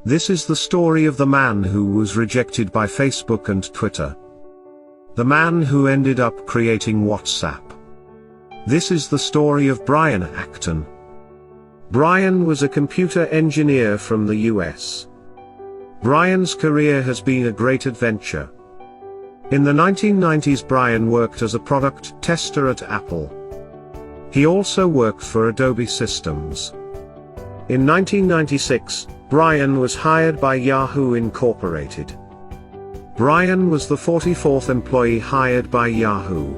This is the story of the man who was rejected by Facebook and Twitter. The man who ended up creating WhatsApp. This is the story of Brian Acton. Brian was a computer engineer from the US. Brian's career has been a great adventure. In the 1990s, Brian worked as a product tester at Apple. He also worked for Adobe Systems. In 1996, Brian was hired by Yahoo Incorporated. Brian was the 44th employee hired by Yahoo.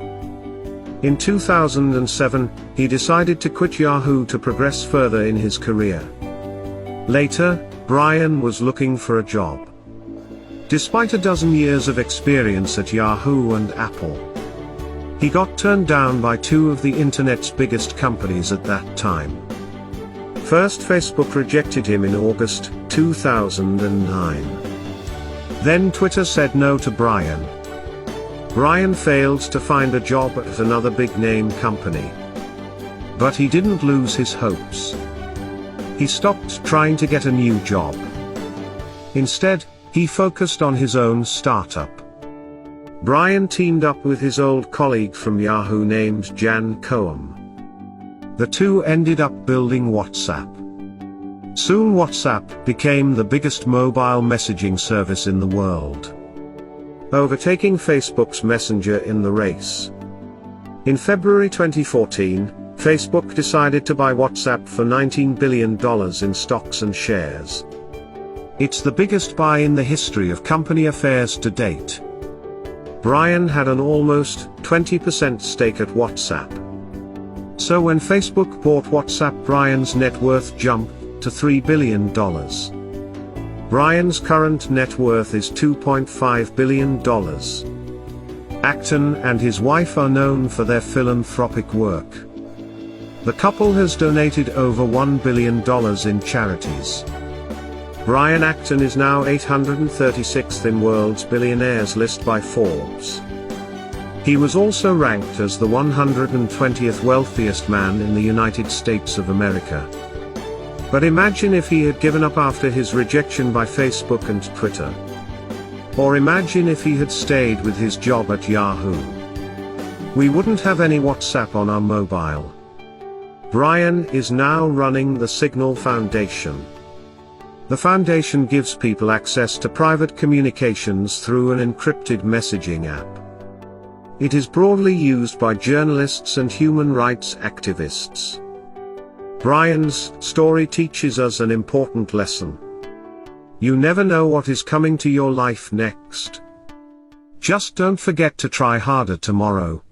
In 2007, he decided to quit Yahoo to progress further in his career. Later, Brian was looking for a job. Despite a dozen years of experience at Yahoo and Apple, he got turned down by two of the internet's biggest companies at that time. First, Facebook rejected him in August 2009. Then Twitter said no to Brian. Brian failed to find a job at another big-name company. But he didn't lose his hopes. He stopped trying to get a new job. Instead, he focused on his own startup. Brian teamed up with his old colleague from Yahoo named Jan Koum. The two ended up building WhatsApp. Soon WhatsApp became the biggest mobile messaging service in the world, overtaking Facebook's Messenger in the race. In February 2014, Facebook decided to buy WhatsApp for $19 billion in stocks and shares. It's the biggest buy in the history of company affairs to date. Brian had an almost 20% stake at WhatsApp. So when Facebook bought WhatsApp, Brian's net worth jumped to $3 billion. Brian's current net worth is $2.5 billion. Acton and his wife are known for their philanthropic work. The couple has donated over $1 billion in charities. Brian Acton is now 836th in World's Billionaires list by Forbes. He was also ranked as the 120th wealthiest man in the United States of America. But imagine if he had given up after his rejection by Facebook and Twitter. Or imagine if he had stayed with his job at Yahoo. We wouldn't have any WhatsApp on our mobile. Brian is now running the Signal Foundation. The foundation gives people access to private communications through an encrypted messaging app. It is broadly used by journalists and human rights activists. Brian's story teaches us an important lesson. You never know what is coming to your life next. Just don't forget to try harder tomorrow.